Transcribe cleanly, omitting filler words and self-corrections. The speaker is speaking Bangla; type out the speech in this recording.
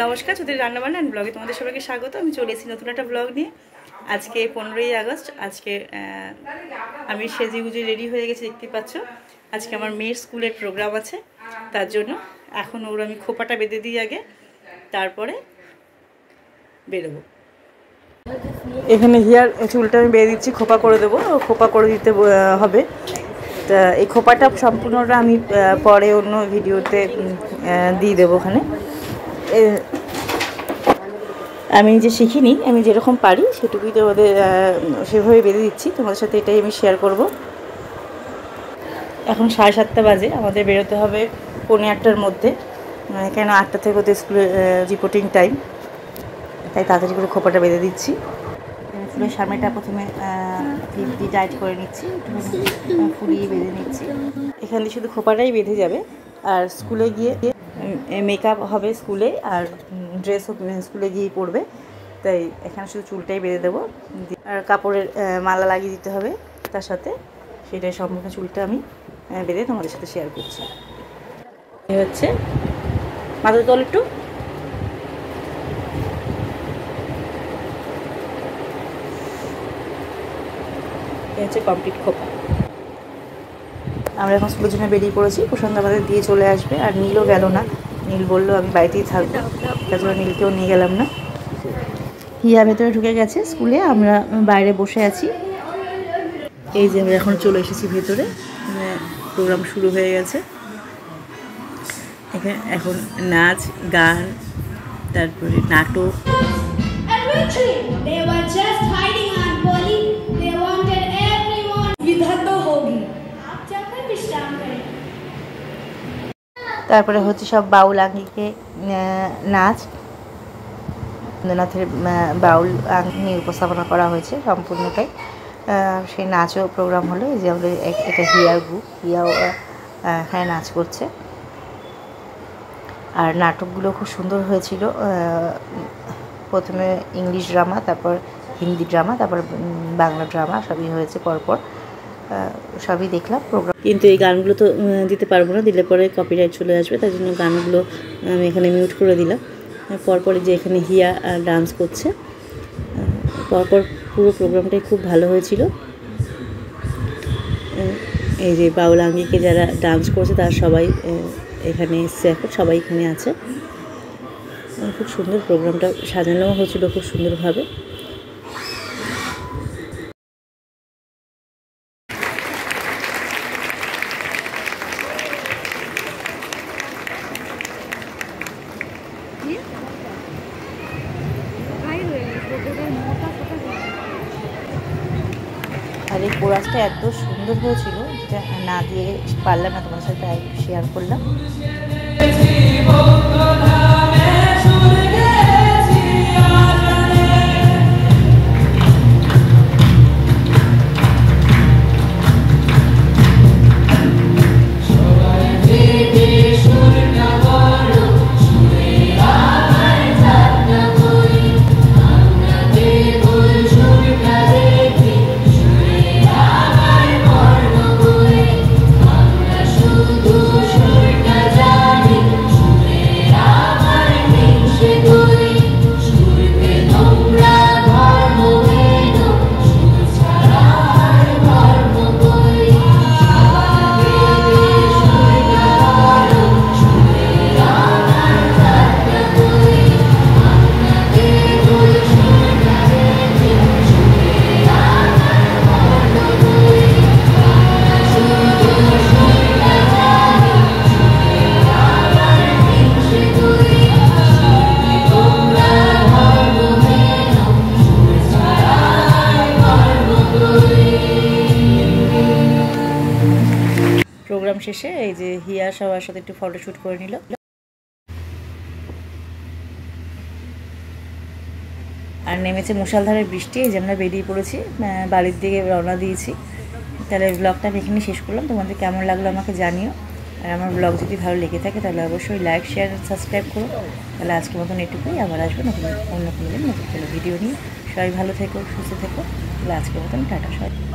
নমস্কার, চৌধুরী রান্নাবান্না অ্যান্ড ব্লগে তোমাদের সবাইকে স্বাগত। আমি চলে এসেছি নতুন একটা ব্লগ নিয়ে। আজকে 15ই আগস্ট। আজকে আমি সেজেগুজে রেডি হয়ে গেছি, দেখতেই পাচ্ছ। আজকে আমার মেয়ের স্কুলের প্রোগ্রাম আছে, তার জন্য এখন ওর আমি খোপাটা বেঁধে দিই আগে, তারপরে বেরোবো। এখানে হিয়ার চুলটা আমি বেঁধে দিচ্ছি, খোপা করে দেবো, খোপা করে দিতে হবে। তা এই খোপাটা সম্পূর্ণটা আমি পরে অন্য ভিডিওতে দিয়ে দেবো। ওখানে আমি যে শিখিনি, আমি যেরকম পারি সেটুকুই তোমাদের সেভাবে বেঁধে দিচ্ছি। তোমাদের সাথে এটাই আমি শেয়ার করব। এখন 7:30 বাজে, আমাদের বেরোতে হবে 8:45-র মধ্যে, কেন 8টা থেকে ওদের স্কুলে রিপোর্টিং টাইম, তাই তাড়াতাড়ি করে খোপাটা বেঁধে দিচ্ছি। ফুলের সামনেটা প্রথমে ক্লিপ দিয়ে টাইট করে নিচ্ছি, ফুলিয়ে বেঁধে নিচ্ছি। এখান দিয়ে শুধু খোপাটাই বেঁধে যাবে, আর স্কুলে গিয়ে মেকআপ হবে স্কুলে, আর ড্রেসও স্কুলে গিয়েই পরবে, তাই এখানে শুধু চুলটাই বেঁধে দেবো। আর কাপড়ের মালা লাগিয়ে দিতে হবে তার সাথে, সেটাই সম্পূর্ণ চুলটা আমি বেঁধে তোমাদের সাথে শেয়ার করছি। এই হচ্ছে মাথার তল একটু, হচ্ছে কমপ্লিট খোপা। আমরা এখন স্কুলের জন্য বেরিয়ে পড়েছি, প্রশান্ত আমাদের দিয়ে চলে আসবে। আর নীলও গেল না, নীল বললো আমি বাড়িতেই থাকবো, তার জন্য নীলকেও নিয়ে গেলাম না। হিয়া ভেতরে ঢুকে গেছে স্কুলে, আমরা বাইরে বসে আছি। এই যে আমরা এখন চলে এসেছি ভেতরে, প্রোগ্রাম শুরু হয়ে গেছে। এখন নাচ গান, তারপরে নাটক। তারপরে হচ্ছে সব বাউল আঙ্গিকে নাচ, রবীন্দ্রনাথের বাউল আঙ্গি উপস্থাপনা করা হয়েছে সম্পূর্ণটাই। সেই নাচও প্রোগ্রাম হলো। এই যে আমাদের এটা হিয়ার গ্রুপ, হিয়াও হ্যাঁ নাচ করছে। আর নাটকগুলো খুব সুন্দর হয়েছিল। প্রথমে ইংলিশ ড্রামা, তারপর হিন্দি ড্রামা, তারপর বাংলা ড্রামা, সবই হয়েছে পরপর, সবই দেখলাম প্রোগ্রাম। কিন্তু এই গানগুলো তো দিতে পারবো না, দিলে পরে কপিরাইট চলে আসবে, তাই জন্য গানগুলো আমি এখানে মিউট করে দিলাম। পরপরে যে এখানে হিয়া ডান্স করছে, পরপর পুরো প্রোগ্রামটাই খুব ভালো হয়েছিল। এই যে বাউল আঙ্গিকে যারা ডান্স করছে তারা সবাই এখানে এসছে, এখন সবাই এখানে আছে। খুব সুন্দর প্রোগ্রামটা সাজানো হয়েছিল, খুব সুন্দরভাবে। আর এই কোরাসটা এত সুন্দর হয়েছিল, যেটা না দিয়ে পারলাম না, তোমার সাথে একটু শেয়ার করলাম। প্রোগ্রাম শেষে এই যে হিয়া সবার সাথে একটু ফটোশ্যুট করে নিল। আর নেমেছে মুষলধারের বৃষ্টি। এই যে আমরা বেরিয়ে পড়েছি, বাড়ির দিকে রওনা দিয়েছি। তাহলে ব্লগটা আমি এখানে শেষ করলাম। তোমাদের কেমন লাগলো আমাকে জানিও। আর আমার ব্লগ যদি ভালো লেগে থাকে তাহলে অবশ্যই লাইক, শেয়ার, সাবস্ক্রাইব করো। তাহলে আজকের মতন এটুকুই, আবার আসবো নতুন অন্য কোনো দিন নতুন কোনো ভিডিও নিয়ে। সবাই ভালো থেকো, সুস্থ থেকো। তাহলে আজকের মতন টাটা সবাই।